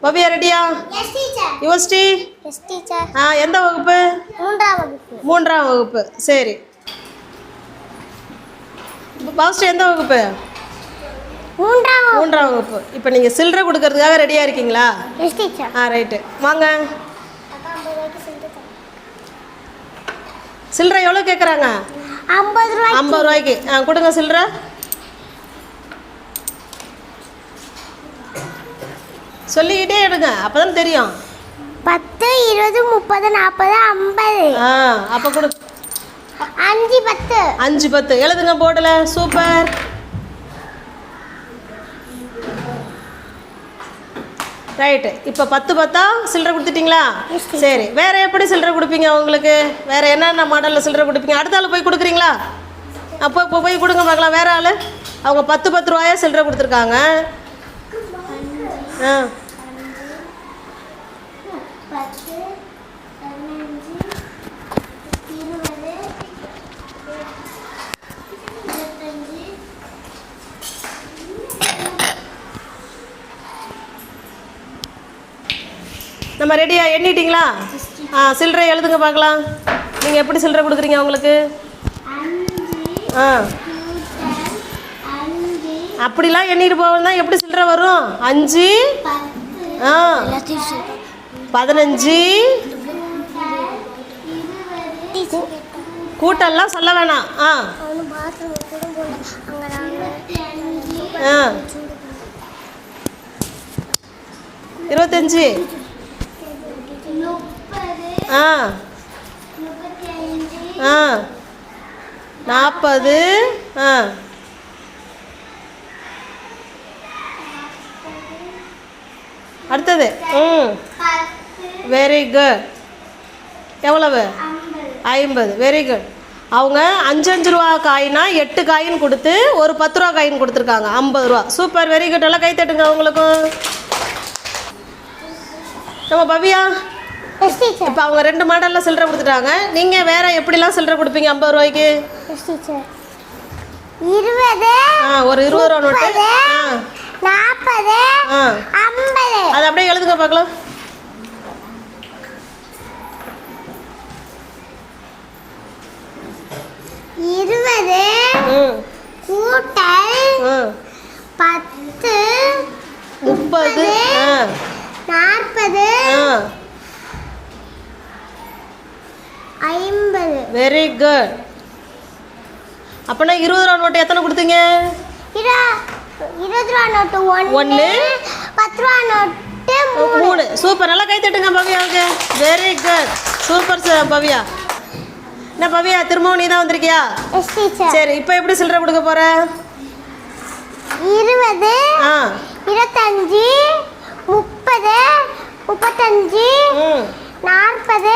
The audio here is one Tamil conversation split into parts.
பவியா ரெடியா? யுவஸ்ரீ எந்த வகுப்பு? மூன்றாம் வகுப்பு. சரி. பாஸ்ட் எந்த வகுப்பு? மூன்றாம் வகுப்பு. இப்போ நீங்கள் சில்லறை கொடுக்கறதுக்காக ரெடியாக இருக்கீங்களா? ரைட்டு, வாங்க. சில்லறை எவ்வளோ கேட்குறாங்க? 50 ரூபாய்க்கு. கொடுங்க சில்லறை. சொல்லிக்கிட்டே எடுங்க, அப்போதான் தெரியும். 10 20 30 40 50. அப்போ கொடு. 5 10. 5 10 எழுதுங்க போர்டில். சூப்பர். ரைட்டு. இப்போ 10 10 சில்லறை கொடுத்துட்டிங்களா? சரி. வேறு எப்படி சில்லறை கொடுப்பீங்க? உங்களுக்கு வேறு என்னென்ன மாடலில் சில்லறை கொடுப்பீங்க? அடுத்த ஆள் போய் கொடுக்குறீங்களா? இப்போ போய் கொடுங்க பார்க்கலாம். வேறு ஆள் அவங்க 10 10 ரூபாயா சில்லறை கொடுத்துருக்காங்க. 10 நம்ம ரெடியா? எண்ணிட்டிங்களா? சில்லறை எழுதுங்க பார்க்கலாம். நீங்கள் எப்படி சில்லறை கொடுக்குறீங்க அவங்களுக்கு? அப்படிலாம் எண்ணிட்டு போவதுதான் எப்படி சில்லறை வரும்? 5 15 கூட்டெல்லாம் சொல்ல வேணாம். 25 40 அடுத்தது. Very good. எவ்வளவு? 50. Very good. அவங்க 5 ரூபா காயினா 8 காயின் கொடுத்து ஒரு 10 ரூபா காயின் கொடுத்துருக்காங்க. 50 ரூபா. சூப்பர். Very good. எல்லாம் கை தட்டுங்க அவங்களுக்கும். நம்ம பவியா இப்போ அவங்க 2 மாடலில் சில்லறை கொடுத்துட்டாங்க. நீங்கள் வேற எப்படிலாம் சில்லறை கொடுப்பீங்க 50 ரூபாய்க்கு? 20 ஒரு 20 ரூபா நோட்டு. 40 50. அது அப்படியே எழுதுங்க பார்க்கலாம். 20 கூட்டல் 10 30 40 50. Very good. அப்போனா 20 ரூபா நோட்டு எத்தனை கொடுத்தீங்க? 20 ரூபா நோட்டு 1 10 ரூபா நோட்டு 3. சூப்பர். நல்லா கை தட்டுங்க பவியாவுக்கு. Very good. சூப்பர் பவியா. என்ன பவியா, திரும்பவும் நீ தான் வந்திருக்கியா? சரி. இப்போ எப்படி சில்லறை கொடுக்க போற? 20 25 30 35 40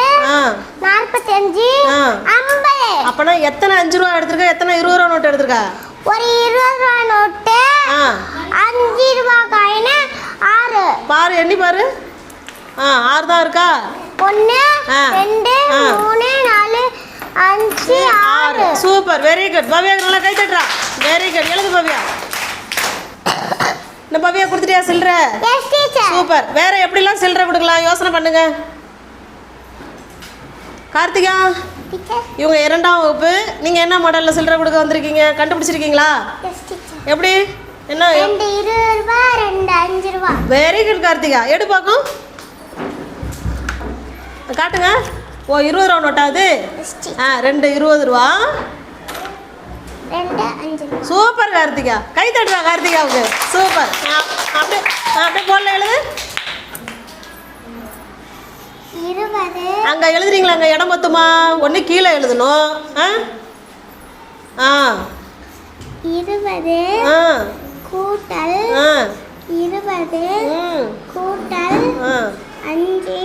45 50. அப்பனா எத்தனை 5 ரூபா எடுத்துருக்க, எத்தனை 20 ரூபா நோட்டு எடுத்துருக்க? ஒரு 20 ரூபா நோட்டு 5 ரூபா காயின் 6. பாரு, எண்ணி பாரு. 6 தான் இருக்கா? 1 2 3 4 5 6. சூப்பர். Very good. பவியா நல்லா கை தட்டுறா. Very good. எழுது பவியா. இந்த பவியா கொடுத்துட்டியா சில்லறை? சூப்பர். வேற எப்படிலாம் சில்லறை கொடுக்கலாம் யோசனை பண்ணுங்க. கார்த்திகா, இவங்க 2ஆம் வகுப்பு. நீங்கள் என்ன மாடலில் சில்லறை கொடுக்க வந்திருக்கீங்க? கண்டுபிடிச்சிருக்கீங்களா? எப்படி? என்ன? 2 20 ரூபா 2 5 ரூபா. Very good Karthika. எடு பார்க்கும். காட்டுங்க. 20 ரூபா நோட்டா அது? 2 20 ரூபா 2 5 ரூபா. சூப்பர் கார்த்திகா. கை தட்டுறா கார்த்திகாவுக்கு. சூப்பர். அப்படியே அப்படியே போடல எழுது. 20 அங்கே எழுதுறீங்களா? அங்கே இடம் பத்துமா? ஒன்று கீழே எழுதணும். 20 கூட்டல் 20 கூட்டல் 5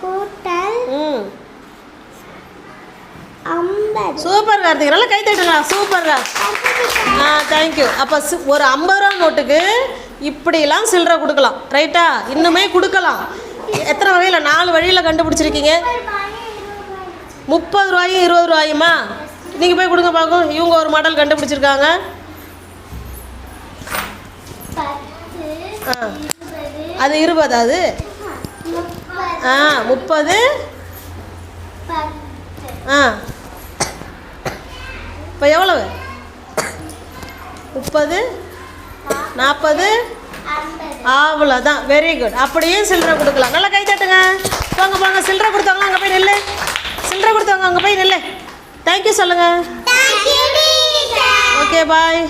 கூட்டல் 50. சூப்பர் கார்த்திக். நல்லா கை தட்டுங்களா. சூப்பர். தேங்க்யூ. அப்போ ஒரு 50 ரூபா நோட்டுக்கு இப்படிலாம் சில்லறை கொடுக்கலாம். ரைட்டா? இன்னுமே கொடுக்கலாம். எத்தனை வகையில்? 4 வழியில் கண்டுபிடிச்சிருக்கீங்க. 30 ரூபாயும் 20 ரூபாயுமா? நீங்கள் போய் கொடுங்க பார்க்கும். இவங்க ஒரு மாடல் கண்டுபிடிச்சிருக்காங்க. 10 20 அது 20 அது 30 இப்போ எவ்வளவு 30 40 அவ்வளோதான். Very good. அப்படியே சில்லறை கொடுக்கலாம். நல்லா கை தட்டுங்க. போங்க போங்க. சில்லறை கொடுத்தவங்க அங்கே போய் நில்லு. சில்லறை கொடுத்தவங்க அங்கே போய் நில்லு. தேங்க்யூ சொல்லுங்கள். Okay bye.